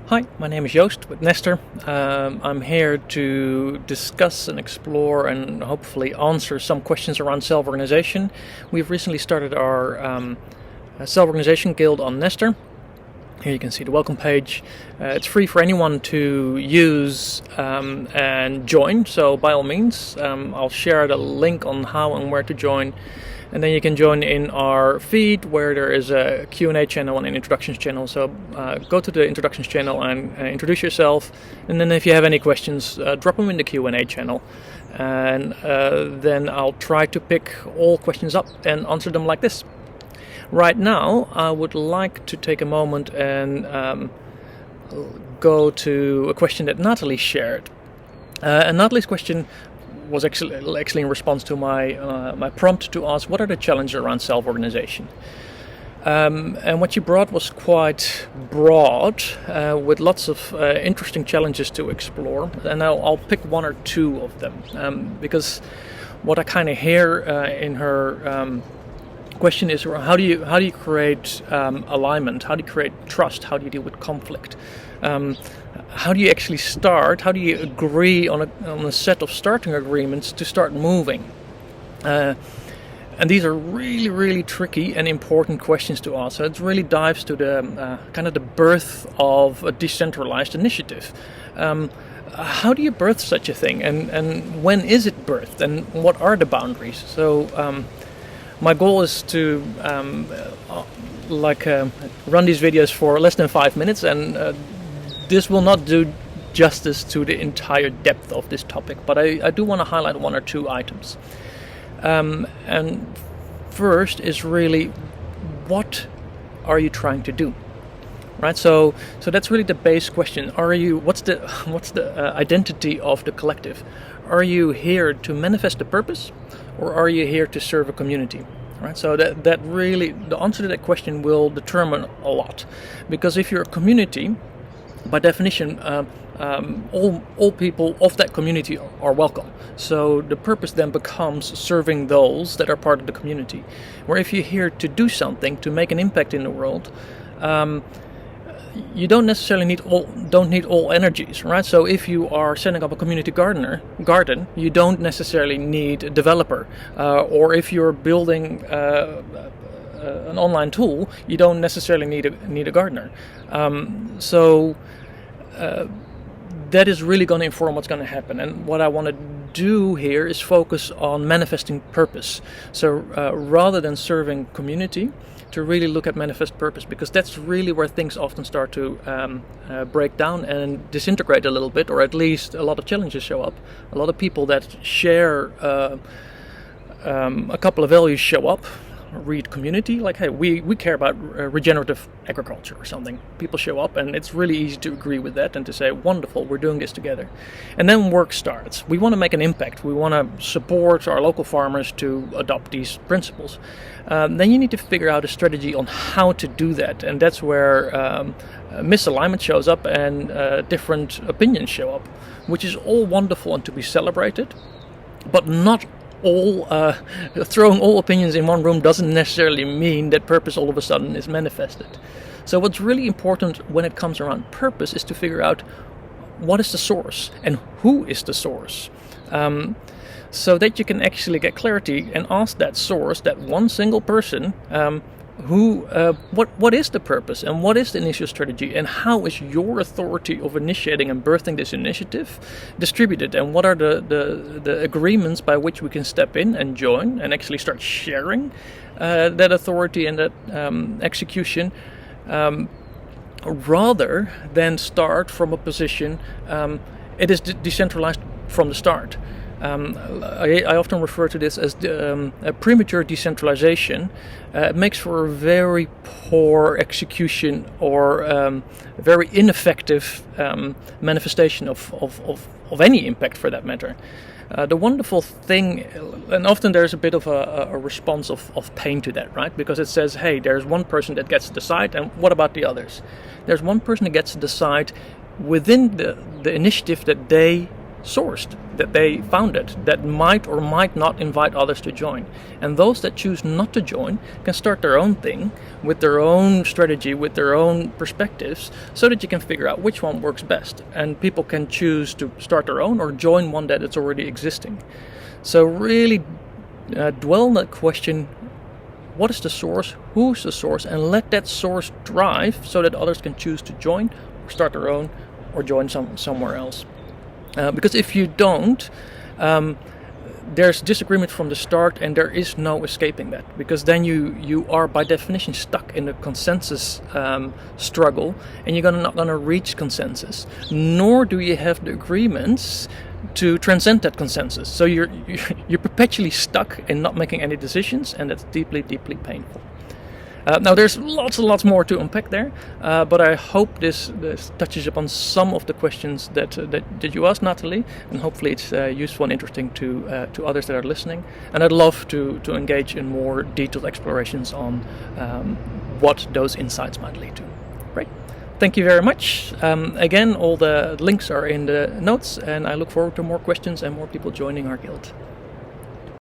Hi, my name is Joost with Nestor. I'm here to discuss and explore and hopefully answer some questions around self-organization. We've recently started our self-organization guild on Nestor. Here you can see the welcome page. It's free for anyone to use and join, so by all means, I'll share the link on how and where to join. And then you can join in our feed where there is a Q&A channel and an introductions channel. So go to the introductions channel and introduce yourself. And then if you have any questions, drop them in the Q&A channel. And then I'll try to pick all questions up and answer them like this. Right now, I would like to take a moment and go to a question that Natalie shared. And Natalie's question was actually in response to my prompt to ask what are the challenges around self-organization. And what you brought was quite broad, with lots of interesting challenges to explore. And I'll pick one or two of them, because what I kind of hear in her question is how do you create alignment? How do you create trust? How do you deal with conflict? How do you actually start? How do you agree on a set of starting agreements to start moving? And these are really, really tricky and important questions to ask. So it really dives to the kind of the birth of a decentralized initiative. How do you birth such a thing? And when is it birthed? And what are the boundaries? So my goal is to run these videos for less than 5 minutes, and this will not do justice to the entire depth of this topic, but I do want to highlight one or two items. And first is really, what are you trying to do? Right, so that's really the base question. What's the identity of the collective? Are you here to manifest the purpose, or are you here to serve a community? Right, so that really, the answer to that question will determine a lot, because if you're a community, by definition, all people of that community are welcome. So the purpose then becomes serving those that are part of the community. Where if you're here to do something, to make an impact in the world, you don't necessarily need all energies, right? So if you are setting up a community garden, you don't necessarily need a developer, or if you're building an online tool, you don't necessarily need a gardener. So that is really going to inform what's going to happen. And what I want to do here is focus on manifesting purpose. So rather than serving community, to really look at manifest purpose, because that's really where things often start to break down and disintegrate a little bit, or at least a lot of challenges show up. A lot of people that share a couple of values show up. Read community, like, hey, we care about regenerative agriculture or something. People show up, and it's really easy to agree with that and to say, wonderful, we're doing this together. And then work starts. We want to make an impact. We want to support our local farmers to adopt these principles. Then you need to figure out a strategy on how to do that, and that's where misalignment shows up and different opinions show up, which is all wonderful and to be celebrated, but not throwing all opinions in one room doesn't necessarily mean that purpose all of a sudden is manifested. So what's really important when it comes around purpose is to figure out what is the source and who is the source, so that you can actually get clarity and ask that source, that one single person, what is the purpose and what is the initial strategy, and how is your authority of initiating and birthing this initiative distributed, and what are the agreements by which we can step in and join and actually start sharing that authority and that execution, rather than start from a position it is decentralized from the start. I often refer to this as a premature decentralization. It makes for a very poor execution, or a very ineffective manifestation of any impact for that matter. The wonderful thing, and often there's a bit of a response of pain to that, right? Because it says, hey, there's one person that gets to decide, and what about the others? There's one person that gets to decide within the initiative that they sourced, that they founded, that might or might not invite others to join. And those that choose not to join can start their own thing with their own strategy, with their own perspectives, so that you can figure out which one works best. And people can choose to start their own or join one that is already existing. So really dwell on that question: what is the source, who's the source, and let that source drive so that others can choose to join or start their own or join somewhere else. Because if you don't, there's disagreement from the start, and there is no escaping that, because then you are by definition stuck in a consensus struggle, and you're not going to reach consensus, nor do you have the agreements to transcend that consensus. So you're perpetually stuck in not making any decisions, and that's deeply, deeply painful. Now there's lots and lots more to unpack there, but I hope this touches upon some of the questions that you asked, Natalie, and hopefully it's useful and interesting to others that are listening. And I'd love to engage in more detailed explorations on what those insights might lead to. Great. Thank you very much. Again, all the links are in the notes, and I look forward to more questions and more people joining our guild.